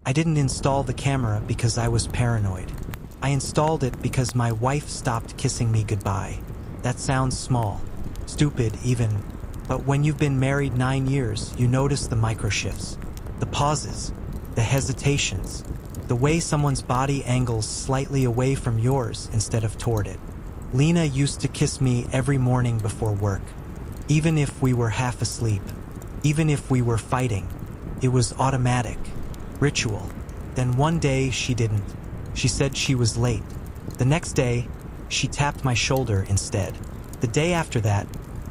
I didn't install the camera because I was paranoid. I installed it because my wife stopped kissing me goodbye. That sounds small, stupid even, but when you've been married 9 years, you notice the microshifts, the pauses, the hesitations, the way someone's body angles slightly away from yours instead of toward it. Lena used to kiss me every morning before work, even if we were half asleep, even if we were fighting. It was automatic, ritual. Then one day she didn't. She said she was late. The next day, she tapped my shoulder instead. The day after that,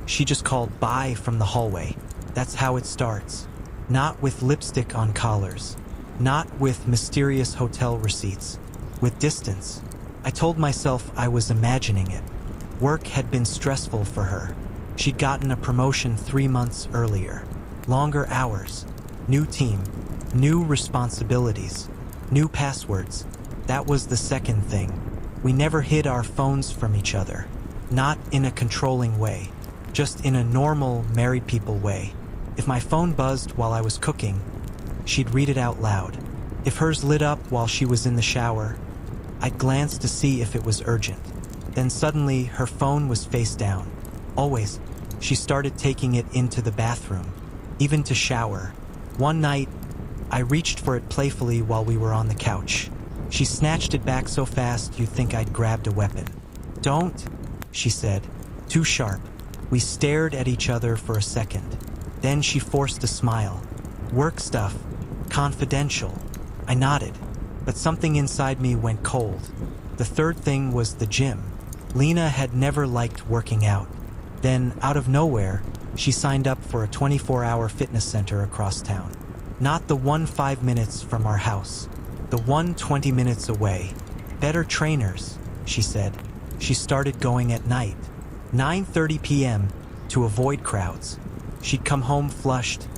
she just called bye from the hallway. That's how it starts. Not with lipstick on collars. Not with mysterious hotel receipts. With distance. I told myself I was imagining it. Work had been stressful for her. She'd gotten a promotion 3 months earlier. Longer hours. New team. New responsibilities. New passwords. That was the second thing. We never hid our phones from each other. Not in a controlling way. Just in a normal, married people way. If my phone buzzed while I was cooking, she'd read it out loud. If hers lit up while she was in the shower, I'd glance to see if it was urgent. Then suddenly, her phone was face down. Always, she started taking it into the bathroom, even to shower. One night, I reached for it playfully while we were on the couch. She snatched it back so fast you'd think I'd grabbed a weapon. "Don't," she said, too sharp. We stared at each other for a second. Then she forced a smile. "Work stuff. Confidential." I nodded, but something inside me went cold. The third thing was the gym. Lena had never liked working out. Then, out of nowhere, she signed up for a 24-hour fitness center across town. Not the one 5 minutes from our house. The one 20 minutes away. Better trainers, she said. She started going at night, 9:30 p.m., to avoid crowds. She'd come home flushed,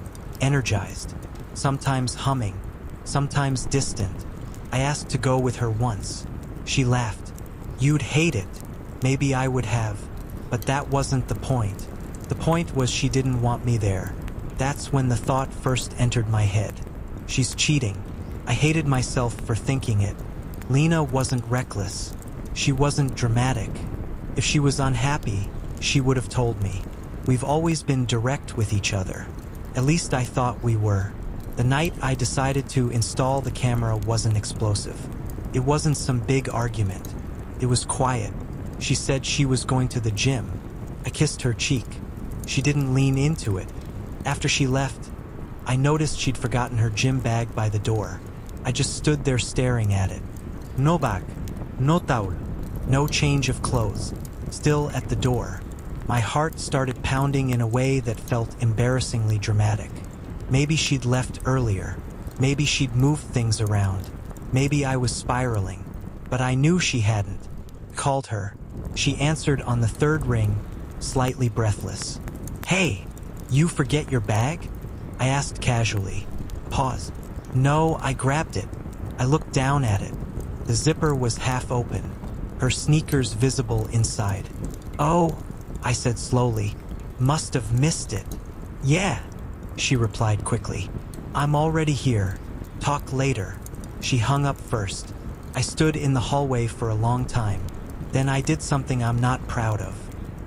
energized, sometimes humming, sometimes distant. I asked to go with her once. She laughed. "You'd hate it." Maybe I would have, but that wasn't the point. The point was she didn't want me there. That's when the thought first entered my head. She's cheating. I hated myself for thinking it. Lena wasn't reckless. She wasn't dramatic. If she was unhappy, she would have told me. We've always been direct with each other. At least I thought we were. The night I decided to install the camera wasn't explosive. It wasn't some big argument. It was quiet. She said she was going to the gym. I kissed her cheek. She didn't lean into it. After she left, I noticed she'd forgotten her gym bag by the door. I just stood there staring at it. No bag, no towel, no change of clothes. Still at the door. My heart started pounding in a way that felt embarrassingly dramatic. Maybe she'd left earlier. Maybe she'd moved things around. Maybe I was spiraling. But I knew she hadn't. Called her. She answered on the third ring, slightly breathless. "Hey, you forget your bag?" I asked casually. Pause. "No, I grabbed it." I looked down at it. The zipper was half open, her sneakers visible inside. "Oh," I said slowly. "Must have missed it." "Yeah," she replied quickly. "I'm already here. Talk later." She hung up first. I stood in the hallway for a long time. Then I did something I'm not proud of.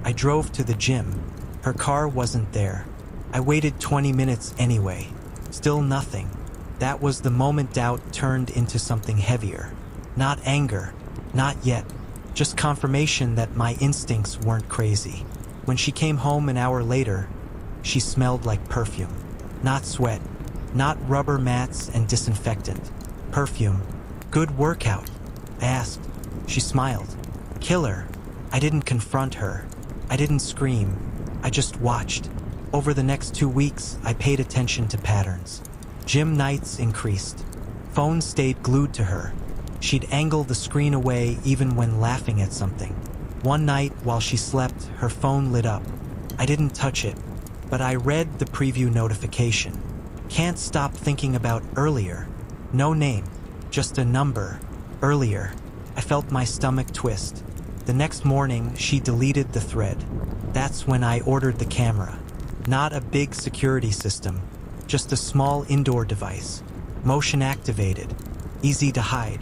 I drove to the gym. Her car wasn't there. I waited 20 minutes anyway. Still nothing. That was the moment doubt turned into something heavier. Not anger. Not yet. Just confirmation that my instincts weren't crazy. When she came home an hour later, she smelled like perfume. Not sweat. Not rubber mats and disinfectant. Perfume. "Good workout?" I asked. She smiled. Killer. I didn't confront her. I didn't scream. I just watched. Over the next 2 weeks, I paid attention to patterns. Gym nights increased. Phone stayed glued to her. She'd angle the screen away even when laughing at something. One night, while she slept, her phone lit up. I didn't touch it, but I read the preview notification. Can't stop thinking about earlier. No name, just a number. Earlier. I felt my stomach twist. The next morning, she deleted the thread. That's when I ordered the camera. Not a big security system, just a small indoor device. motion activated, easy to hide.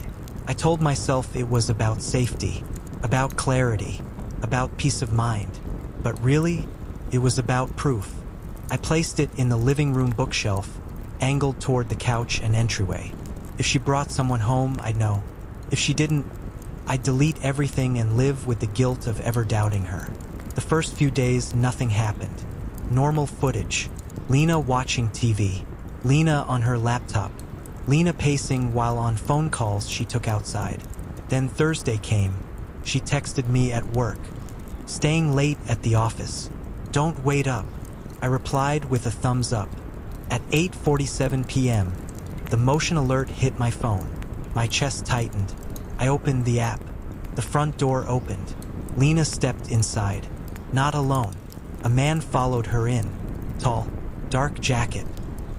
I told myself it was about safety, about clarity, about peace of mind. But really, it was about proof. I placed it in the living room bookshelf, angled toward the couch and entryway. If she brought someone home, I'd know. If she didn't, I'd delete everything and live with the guilt of ever doubting her. The first few days, nothing happened. Normal footage. Lena watching TV. Lena on her laptop. Lena pacing while on phone calls she took outside. Then Thursday came. She texted me at work. Staying late at the office. Don't wait up. I replied with a thumbs up. At 8:47 p.m., the motion alert hit my phone. My chest tightened. I opened the app. The front door opened. Lena stepped inside. Not alone. A man followed her in. Tall, dark jacket.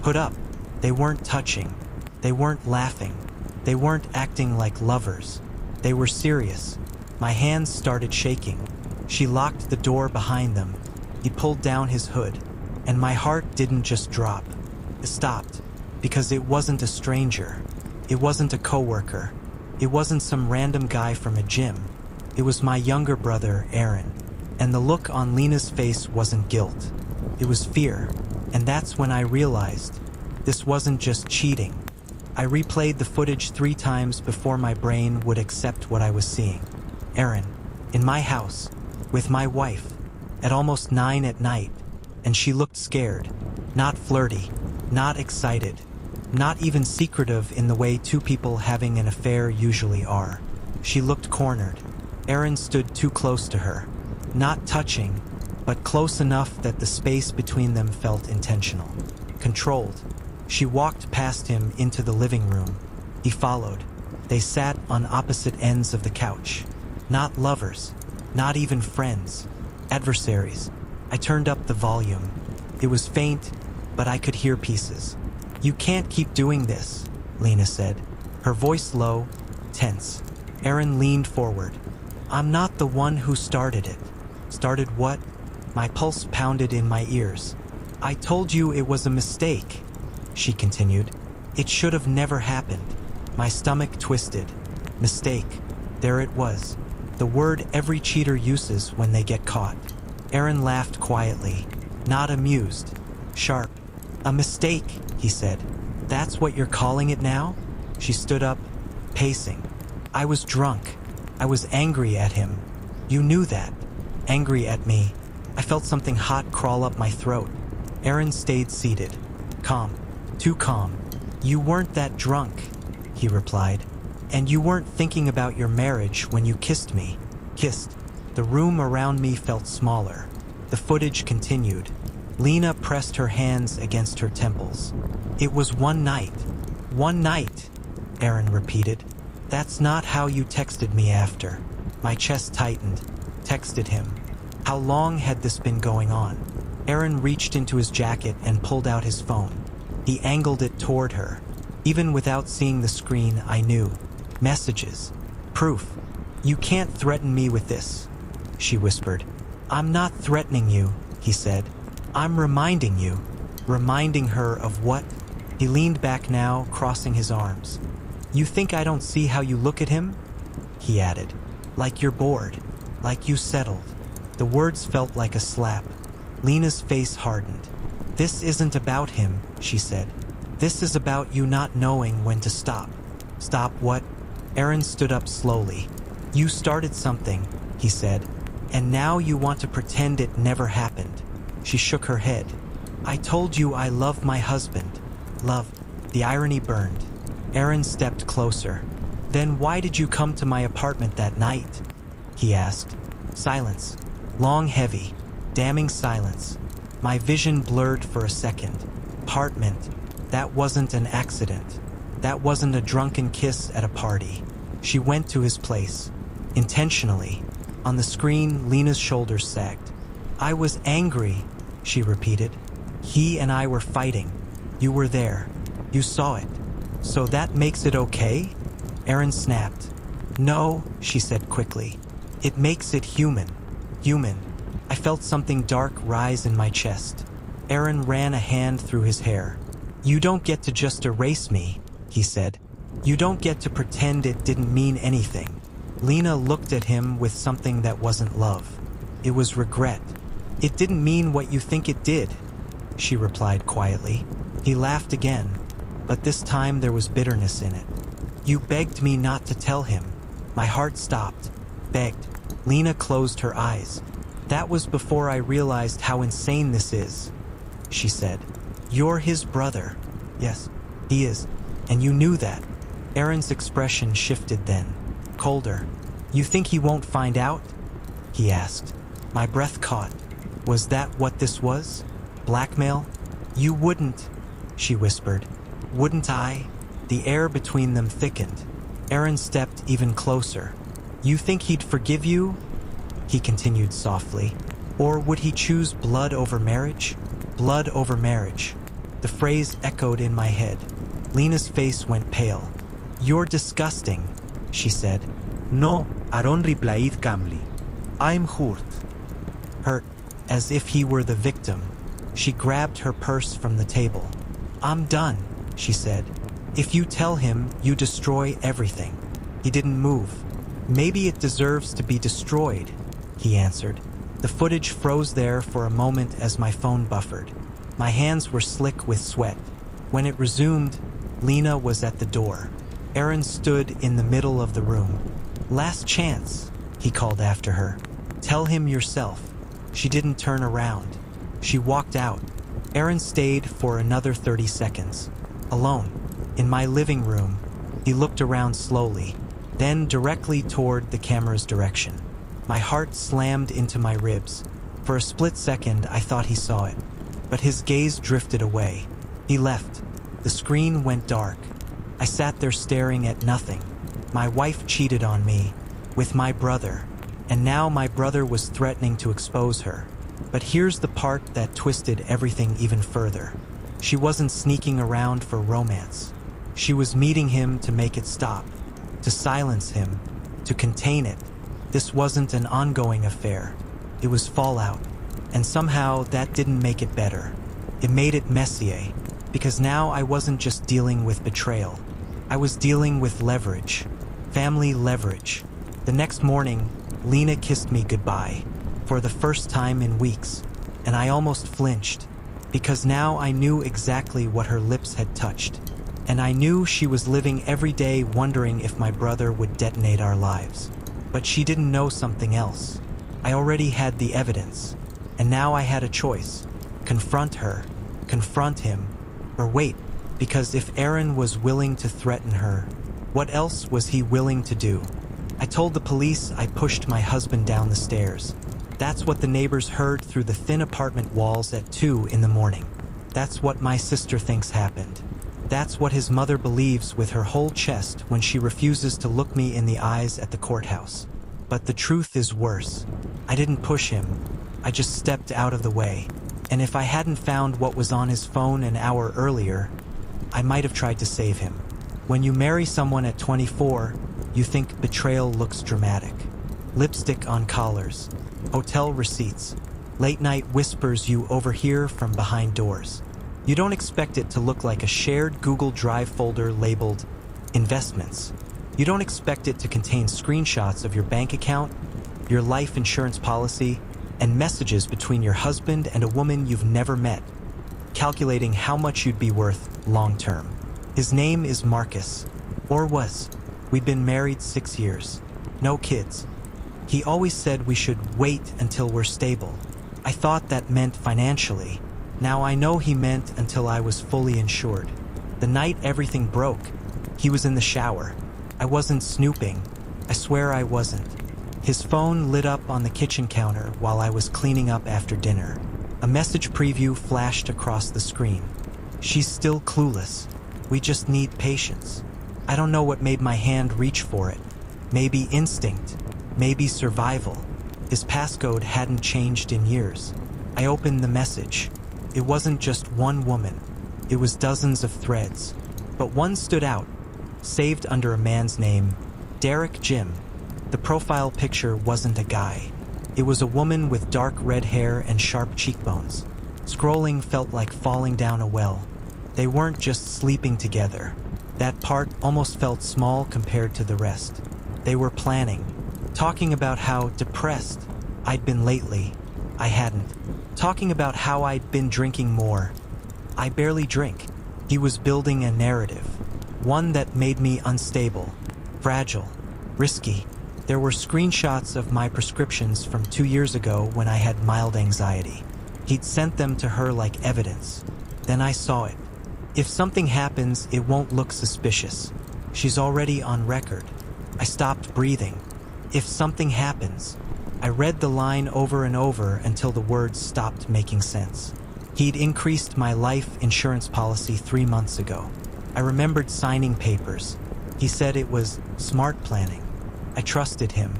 Hood up. They weren't touching. They weren't laughing. They weren't acting like lovers. They were serious. My hands started shaking. She locked the door behind them. He pulled down his hood. And my heart didn't just drop. It stopped. Because it wasn't a stranger. It wasn't a coworker. It wasn't some random guy from a gym. It was my younger brother, Aaron. And the look on Lena's face wasn't guilt. It was fear. And that's when I realized this wasn't just cheating. I replayed the footage 3 times before my brain would accept what I was seeing. Aaron, in my house, with my wife, at almost 9 at night, and she looked scared, not flirty, not excited, not even secretive in the way 2 people having an affair usually are. She looked cornered. Aaron stood too close to her, not touching, but close enough that the space between them felt intentional, controlled. She walked past him into the living room. He followed. They sat on opposite ends of the couch. Not lovers, not even friends, adversaries. I turned up the volume. It was faint, but I could hear pieces. You can't keep doing this, Lena said, her voice low, tense. Aaron leaned forward. I'm not the one who started it. Started what? My pulse pounded in my ears. I told you it was a mistake, she continued. It should have never happened. My stomach twisted. Mistake. There it was. The word every cheater uses when they get caught. Aaron laughed quietly, not amused, sharp. A mistake, he said. That's what you're calling it now? She stood up, pacing. I was drunk. I was angry at him. You knew that. Angry at me. I felt something hot crawl up my throat. Aaron stayed seated. Calm. Too calm. You weren't that drunk, he replied. And you weren't thinking about your marriage when you kissed me. Kissed. The room around me felt smaller. The footage continued. Lena pressed her hands against her temples. It was one night. One night, Aaron repeated. That's not how you texted me after. My chest tightened. Texted him. How long had this been going on? Aaron reached into his jacket and pulled out his phone. He angled it toward her. Even without seeing the screen, I knew. Messages. Proof. You can't threaten me with this, she whispered. I'm not threatening you, he said. I'm reminding you. Reminding her of what? He leaned back now, crossing his arms. You think I don't see how you look at him? He added. Like you're bored. Like you settled. The words felt like a slap. Lena's face hardened. This isn't about him, she said. This is about you not knowing when to stop. Stop what? Aaron stood up slowly. You started something, he said, and now you want to pretend it never happened. She shook her head. I told you I love my husband. Love. The irony burned. Aaron stepped closer. Then why did you come to my apartment that night? He asked. Silence. Long, heavy, damning silence. My vision blurred for a second. Apartment. That wasn't an accident. That wasn't a drunken kiss at a party. She went to his place. Intentionally. On the screen, Lena's shoulders sagged. I was angry, she repeated. He and I were fighting. You were there. You saw it. So that makes it okay? Aaron snapped. No, she said quickly. It makes it human. Human. I felt something dark rise in my chest. Aaron ran a hand through his hair. You don't get to just erase me, he said. You don't get to pretend it didn't mean anything. Lena looked at him with something that wasn't love. It was regret. It didn't mean what you think it did, she replied quietly. He laughed again, but this time there was bitterness in it. You begged me not to tell him. My heart stopped. Begged. Lena closed her eyes. That was before I realized how insane this is, she said. You're his brother. Yes, he is. And you knew that. Aaron's expression shifted then. Colder. You think he won't find out? He asked. My breath caught. Was that what this was? Blackmail? You wouldn't, she whispered. Wouldn't I? The air between them thickened. Aaron stepped even closer. You think he'd forgive you? He continued softly. Or would he choose blood over marriage? Blood over marriage. The phrase echoed in my head. Lena's face went pale. You're disgusting, she said. No, Aaron replied calmly. I'm hurt. Hurt, as if he were the victim. She grabbed her purse from the table. I'm done, she said. If you tell him, you destroy everything. He didn't move. Maybe it deserves to be destroyed, he answered. The footage froze there for a moment as my phone buffered. My hands were slick with sweat. When it resumed, Lena was at the door. Aaron stood in the middle of the room. Last chance, he called after her. Tell him yourself. She didn't turn around. She walked out. Aaron stayed for another 30 seconds. Alone. In my living room, he looked around slowly, then directly toward the camera's direction. My heart slammed into my ribs. For a split second, I thought he saw it. But his gaze drifted away. He left. The screen went dark. I sat there staring at nothing. My wife cheated on me, with my brother, and now my brother was threatening to expose her. But here's the part that twisted everything even further. She wasn't sneaking around for romance. She was meeting him to make it stop, to silence him, to contain it. This wasn't an ongoing affair. It was fallout. And somehow that didn't make it better. It made it messier, because now I wasn't just dealing with betrayal. I was dealing with leverage. Family leverage. The next morning, Lena kissed me goodbye, for the first time in weeks, and I almost flinched, because now I knew exactly what her lips had touched. And I knew she was living every day wondering if my brother would detonate our lives. But she didn't know something else. I already had the evidence, and now I had a choice. Confront her, confront him, or wait, because if Aaron was willing to threaten her, what else was he willing to do? I told the police I pushed my husband down the stairs. That's what the neighbors heard through the thin apartment walls at 2 in the morning. That's what my sister thinks happened. That's what his mother believes with her whole chest when she refuses to look me in the eyes at the courthouse. But the truth is worse. I didn't push him. I just stepped out of the way. And if I hadn't found what was on his phone an hour earlier, I might have tried to save him. When you marry someone at 24, you think betrayal looks dramatic. Lipstick on collars, hotel receipts, late-night whispers you overhear from behind doors. You don't expect it to look like a shared Google Drive folder labeled investments. You don't expect it to contain screenshots of your bank account, your life insurance policy, and messages between your husband and a woman you've never met, calculating how much you'd be worth long-term. His name is Marcus, or was. We'd been married 6 years. No kids. He always said we should wait until we're stable. I thought that meant financially. Now I know he meant until I was fully insured. The night everything broke, he was in the shower. I wasn't snooping. I swear I wasn't. His phone lit up on the kitchen counter while I was cleaning up after dinner. A message preview flashed across the screen. She's still clueless. We just need patience. I don't know what made my hand reach for it. Maybe instinct. Maybe survival. His passcode hadn't changed in years. I opened the message. It wasn't just one woman. It was dozens of threads. But one stood out, saved under a man's name, Derek Jim. The profile picture wasn't a guy. It was a woman with dark red hair and sharp cheekbones. Scrolling felt like falling down a well. They weren't just sleeping together. That part almost felt small compared to the rest. They were planning, talking about how depressed I'd been lately. I hadn't. Talking about how I'd been drinking more. I barely drink. He was building a narrative, one that made me unstable, fragile, risky. There were screenshots of my prescriptions from 2 years ago when I had mild anxiety. He'd sent them to her like evidence. Then I saw it. If something happens, it won't look suspicious. She's already on record. I stopped breathing. If something happens. I read the line over and over until the words stopped making sense. He'd increased my life insurance policy 3 months ago. I remembered signing papers. He said it was smart planning. I trusted him.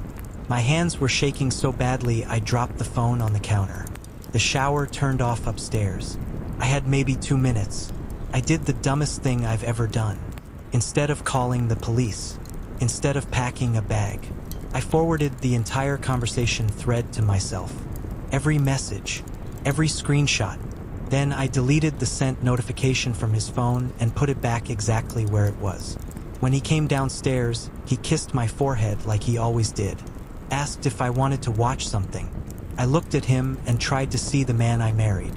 My hands were shaking so badly I dropped the phone on the counter. The shower turned off upstairs. I had maybe 2 minutes. I did the dumbest thing I've ever done. Instead of calling the police, instead of packing a bag, I forwarded the entire conversation thread to myself. Every message, every screenshot. Then I deleted the sent notification from his phone and put it back exactly where it was. When he came downstairs, he kissed my forehead like he always did, asked if I wanted to watch something. I looked at him and tried to see the man I married,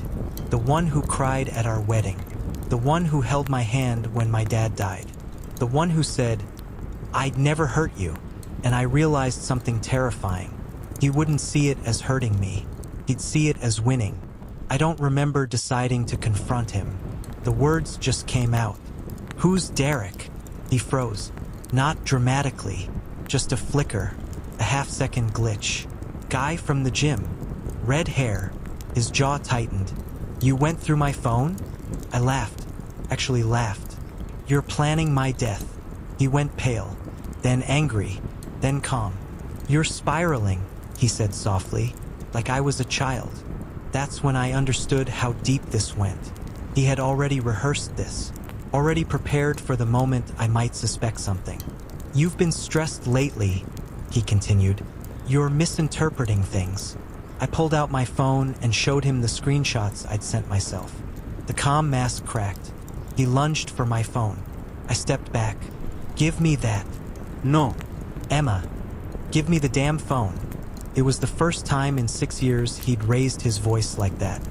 the one who cried at our wedding, the one who held my hand when my dad died, the one who said, "I'd never hurt you," and I realized something terrifying. He wouldn't see it as hurting me. He'd see it as winning. I don't remember deciding to confront him. The words just came out. "Who's Derek?" He froze. Not dramatically, just a flicker, a half-second glitch. Guy from the gym. Red hair. His jaw tightened. "You went through my phone?" I laughed. Actually laughed. "You're planning my death." He went pale, then angry, then calm. "You're spiraling," he said softly, like I was a child. That's when I understood how deep this went. He had already rehearsed this, already prepared for the moment I might suspect something. "You've been stressed lately," he continued. "You're misinterpreting things." I pulled out my phone and showed him the screenshots I'd sent myself. The calm mask cracked. He lunged for my phone. I stepped back. "Give me that." No. "Emma, give me the damn phone." It was the first time in 6 years he'd raised his voice like that.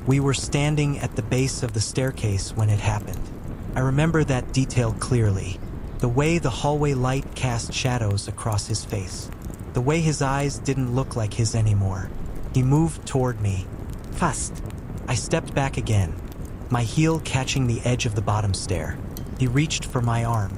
We were standing at the base of the staircase when it happened. I remember that detail clearly. The way the hallway light cast shadows across his face. The way his eyes didn't look like his anymore. He moved toward me. Fast. I stepped back again, my heel catching the edge of the bottom stair. He reached for my arm,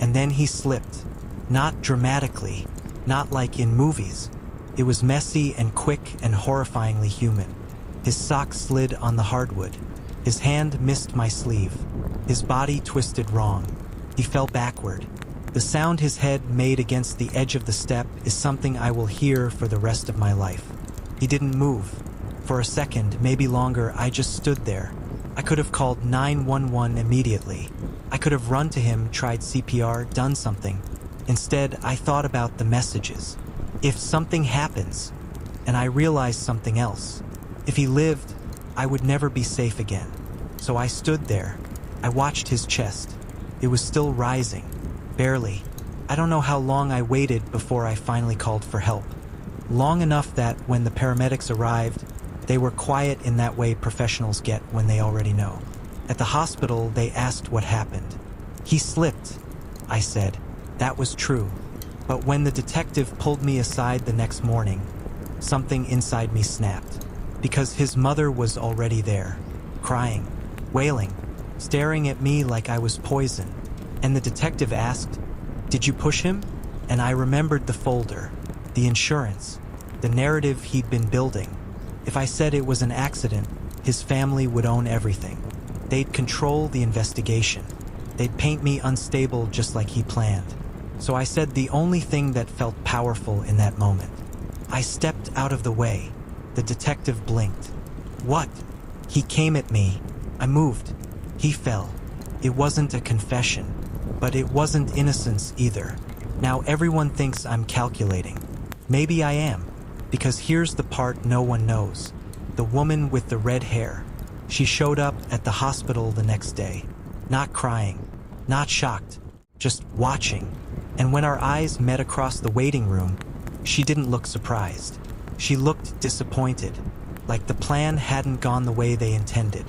and then he slipped. Not dramatically, not like in movies. It was messy and quick and horrifyingly human. His sock slid on the hardwood. His hand missed my sleeve. His body twisted wrong. He fell backward. The sound his head made against the edge of the step is something I will hear for the rest of my life. He didn't move. For a second, maybe longer, I just stood there. I could have called 911 immediately. I could have run to him, tried CPR, done something. Instead, I thought about the messages. If something happens, and I realized something else. If he lived, I would never be safe again. So I stood there. I watched his chest. It was still rising. Barely. I don't know how long I waited before I finally called for help. Long enough that when the paramedics arrived, they were quiet in that way professionals get when they already know. At the hospital, they asked what happened. "He slipped," I said. That was true. But when the detective pulled me aside the next morning, something inside me snapped. Because his mother was already there, crying, wailing, staring at me like I was poison. And the detective asked, "Did you push him?" And I remembered the folder, the insurance, the narrative he'd been building. If I said it was an accident, his family would own everything. They'd control the investigation. They'd paint me unstable just like he planned. So I said the only thing that felt powerful in that moment. I stepped out of the way. The detective blinked. "What?" He came at me. I moved. He fell. It wasn't a confession, but it wasn't innocence either. Now everyone thinks I'm calculating. Maybe I am, because here's the part no one knows. The woman with the red hair. She showed up at the hospital the next day. Not crying. Not shocked, just watching. And when our eyes met across the waiting room, she didn't look surprised. She looked disappointed, like the plan hadn't gone the way they intended.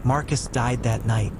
Marcus died that night,